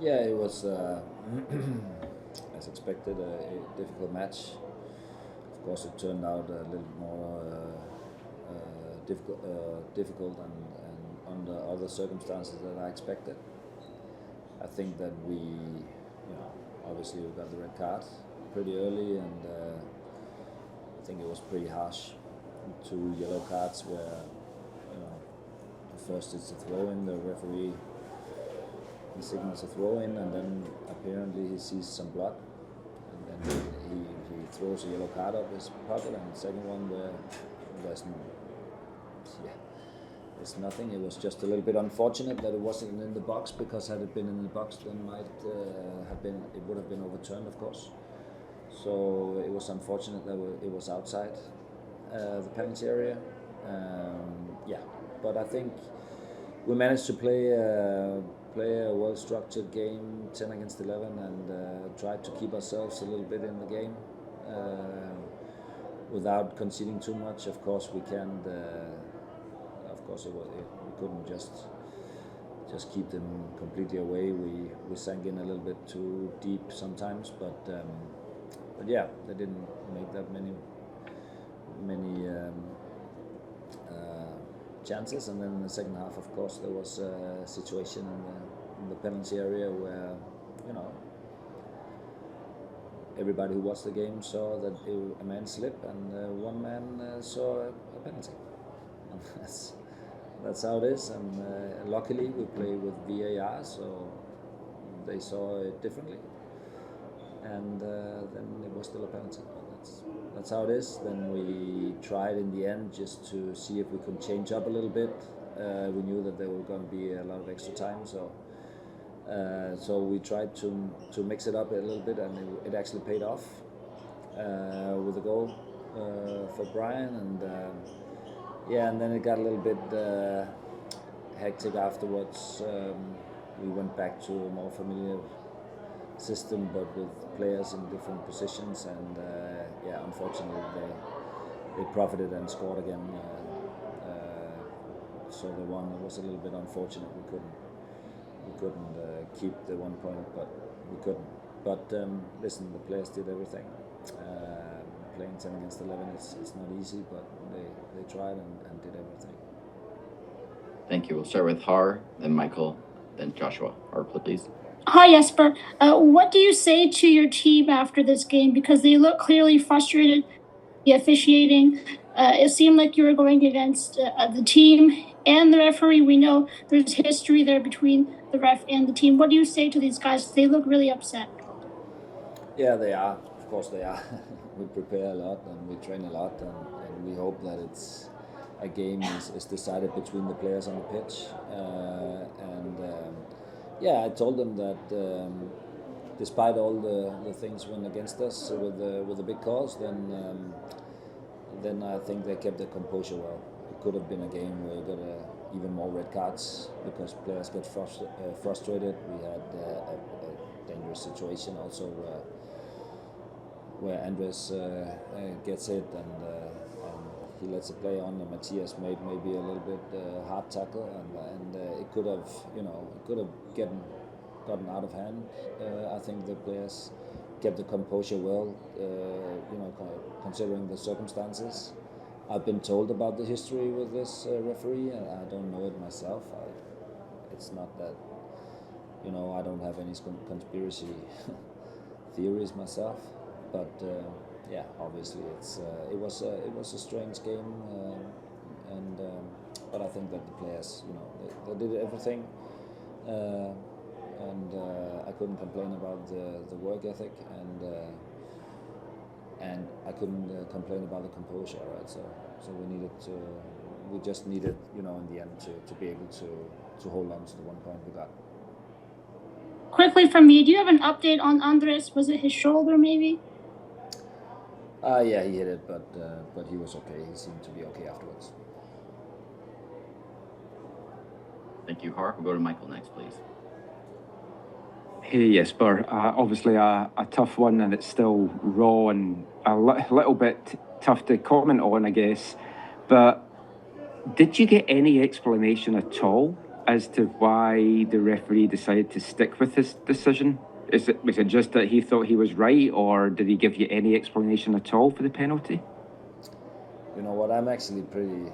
Yeah, it was as expected a difficult match. Of course, it turned out a little more difficult and under other circumstances that I expected. I think that obviously we got the red card pretty early, and I think it was pretty harsh. 2 yellow cards where, the first is a throw in, the referee he signals a throw in, and then apparently he sees some blood, and then he throws a yellow card up his pocket, and the second one where there's it's nothing. It was just a little bit unfortunate that it wasn't in the box, because had it been in the box, then it would have been overturned, of course. So it was unfortunate that it was outside the penalty area. But I think we managed to play a well-structured game, 10 against 11, and tried to keep ourselves a little bit in the game without conceding too much. Of course, we can't. Of course, we couldn't just keep them completely away. We sank in a little bit too deep sometimes, but yeah, they didn't make that many chances. And then in the second half, of course, there was a situation in the penalty area where, everybody who watched the game saw that a man slipped, and one man saw a penalty. And that's how it is. And luckily, we play with VAR, so they saw it differently, and then it was still a penalty. That's how it is. Then we tried in the end just to see if we could change up a little bit. We knew that there were going to be a lot of extra time, so we tried to mix it up a little bit, and it actually paid off with a goal for Brian. And and then it got a little bit hectic afterwards. We went back to a more familiar system, but with players in different positions, and unfortunately they profited and scored again. So the one was a little bit unfortunate. We couldn't keep the 1 point, but we couldn't. But listen, the players did everything. Playing 10 against 11, it's not easy, but they tried and did everything. Thank you. We'll start with Har, then Michael, then Joshua. Har, please. Hi, Jesper. What do you say to your team after this game? Because they look clearly frustrated, the officiating. It seemed like you were going against the team and the referee. We know there's history there between the ref and the team. What do you say to these guys? They look really upset. Yeah, they are. Of course they are. We prepare a lot and we train a lot, and we hope that it's a game is decided between the players on the pitch. I told them that despite all the things went against us with the big calls, then I think they kept their composure well. It could have been a game where you got even more red cards because players get frustrated. We had a dangerous situation also where Andres gets hit and he lets a play on, and Matthias made maybe a little bit hard tackle, and it could have gotten out of hand. I think the players kept the composure well, considering the circumstances. I've been told about the history with this referee, and I don't know it myself. It's not that, I don't have any conspiracy theories myself, but obviously it was a strange game, but I think that the players, they did everything. I couldn't complain about the work ethic, and I couldn't complain about the composure, right? So we just needed, in the end, to be able to hold on to the 1 point we got. Quickly from me, do you have an update on Andres? Was it his shoulder, maybe? Yeah, he hit it, but he was okay. He seemed to be okay afterwards. Thank you, Har. We'll go to Michael next, please. Hey, Jesper. Obviously a tough one, and it's still raw and a little bit tough to comment on, I guess. But did you get any explanation at all as to why the referee decided to stick with his decision? Was it just that he thought he was right, or did he give you any explanation at all for the penalty? You know what? I'm actually pretty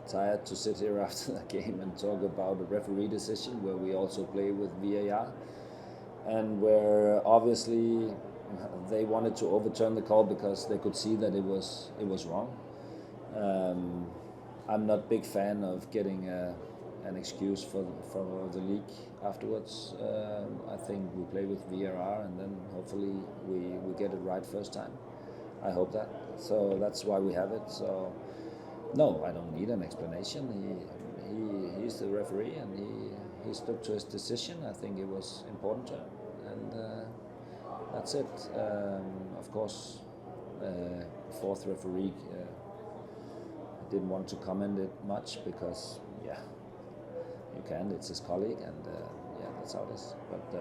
tired to sit here after the game and talk about a referee decision where we also play with VAR, and where obviously they wanted to overturn the call because they could see that it was wrong. I'm not a big fan of getting an excuse for the league afterwards. I think we play with VAR and then hopefully we get it right first time. I hope that. So that's why we have it. So no, I don't need an explanation. He's the referee and he stuck to his decision. I think it was important to him, and that's it. Of course, fourth referee didn't want to comment it much because you can. It's his colleague, and that's how it is. But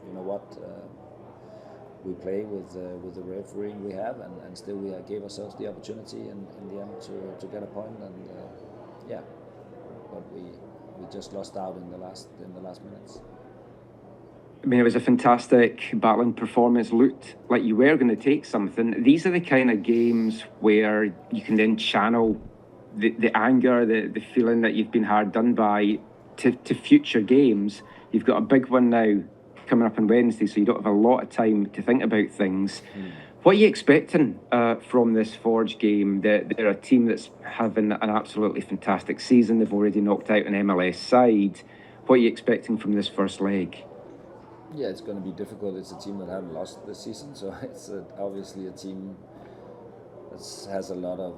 you know what? We play with the refereeing we have, and still we gave ourselves the opportunity in the end to get a point, and but we just lost out in the last minutes. I mean, it was a fantastic battling performance. Looked like you were going to take something. These are the kind of games where you can then channel the anger, the feeling that you've been hard done by to future games. You've got a big one now coming up on Wednesday, so you don't have a lot of time to think about things. What are you expecting from this Forge game? They're a team that's having an absolutely fantastic season. They've already knocked out an MLS side. What are you expecting from this first leg? Yeah, it's going to be difficult. It's a team that haven't lost this season, so it's obviously a team that has a lot of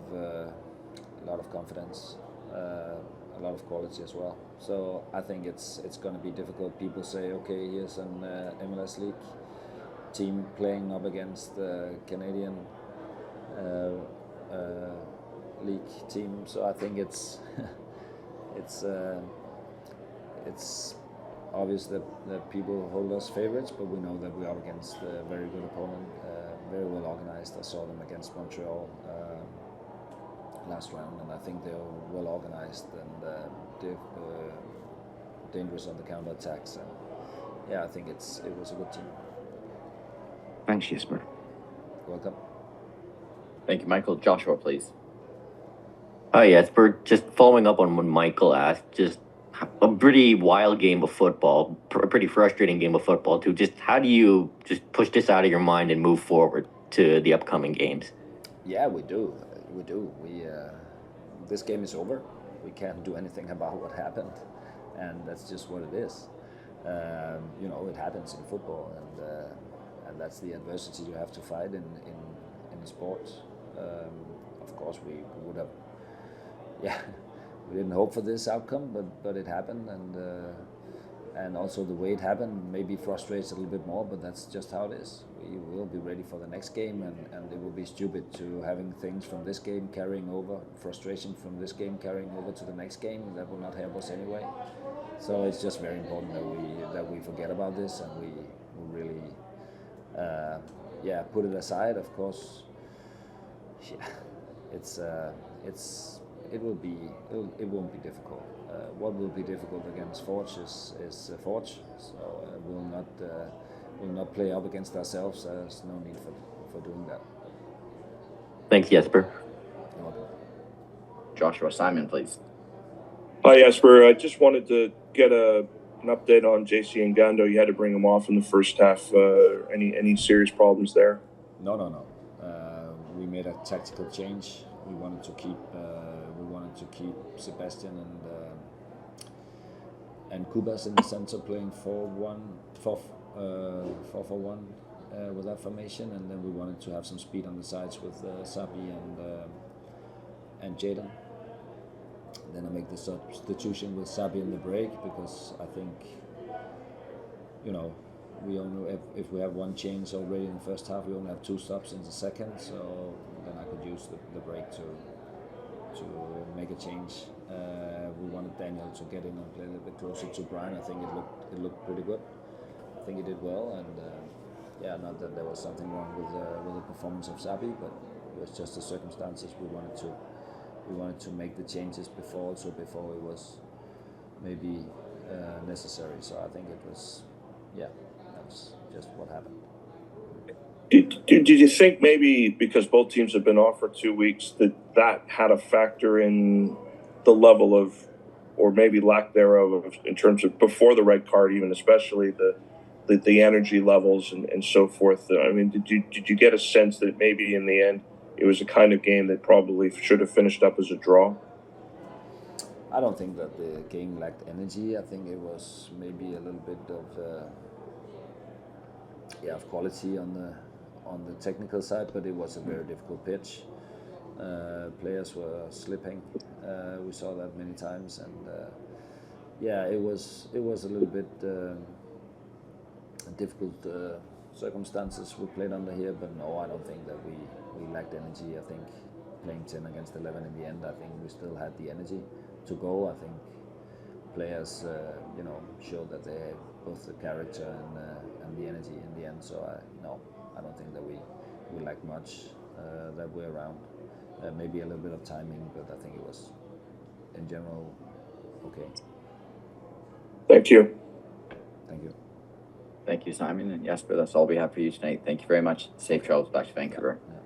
confidence, a lot of quality as well. So I think it's going to be difficult. People say, okay, here's an MLS League team playing up against the Canadian League team. So I think it's obvious that people hold us favorites, but we know that we're up against a very good opponent, very well organized. I saw them against Montreal last round, and I think they're well organized and dangerous on the counter-attacks. And I think it was a good team. Thanks, Jesper. Welcome. Thank you, Michael. Joshua, please. Hi, Jesper. Just following up on what Michael asked, just a pretty wild game of football, a pretty frustrating game of football too. Just how do you just push this out of your mind and move forward to the upcoming games? Yeah, we do. This game is over. We can't do anything about what happened, and that's just what it is. It happens in football, and that's the adversity you have to fight in sports. Of course, we would have, we didn't hope for this outcome, but it happened, and also the way it happened maybe frustrates a little bit more, but that's just how it is. We will be ready for the next game, and it will be stupid to having things from this game carrying over, frustration from this game carrying over to the next game. That will not help us anyway. So it's just very important that we forget about this, and we really put it aside. Of course, it won't be difficult. What will be difficult against Forge is Forge. So we'll not play up against ourselves. There's no need for doing that. Thanks, Jesper. You're welcome. Joshua, Simon, please. Hi, Jesper. I just wanted to get an update on JC Ngando. You had to bring him off in the first half. Any serious problems there? No. We made a tactical change. We wanted to keep Sebastian and Kubas in the center, playing 4-4-1 with that formation, and then we wanted to have some speed on the sides with Sabi and Jaden. Then I make the substitution with Sabi in the break because I think, we only if we have one change already in the first half, we only have 2 stops in the second, so then I could use the break to make a change. We wanted Daniel to get in and play a little bit closer to Brian. I think it looked pretty good. I think he did well, and not that there was something wrong with the performance of Sabi, but it was just the circumstances. We we wanted to make the changes before it was maybe necessary. So I think it was, that's just what happened. Did you think maybe because both teams have been off for 2 weeks that had a factor in the level of, or maybe lack thereof, in terms of before the red card, even especially the energy levels and so forth? I mean, did you get a sense that maybe in the end it was a kind of game that probably should have finished up as a draw? I don't think that the game lacked energy. I think it was maybe a little bit of quality on the technical side, but it was a very difficult pitch. Players were slipping. We saw that many times, and it was a little bit difficult circumstances we played under here. But no, I don't think that we lacked energy. I think playing 10 against 11 in the end, I think we still had the energy to go. I think players, showed that they had both the character and the energy in the end. So I don't think that we lacked much that way around. Maybe a little bit of timing, but I think it was in general okay. Thank you. Thank you. Thank you, Simon and Jesper. That's all we have for you tonight. Thank you very much. Safe travels back to Vancouver. Yeah.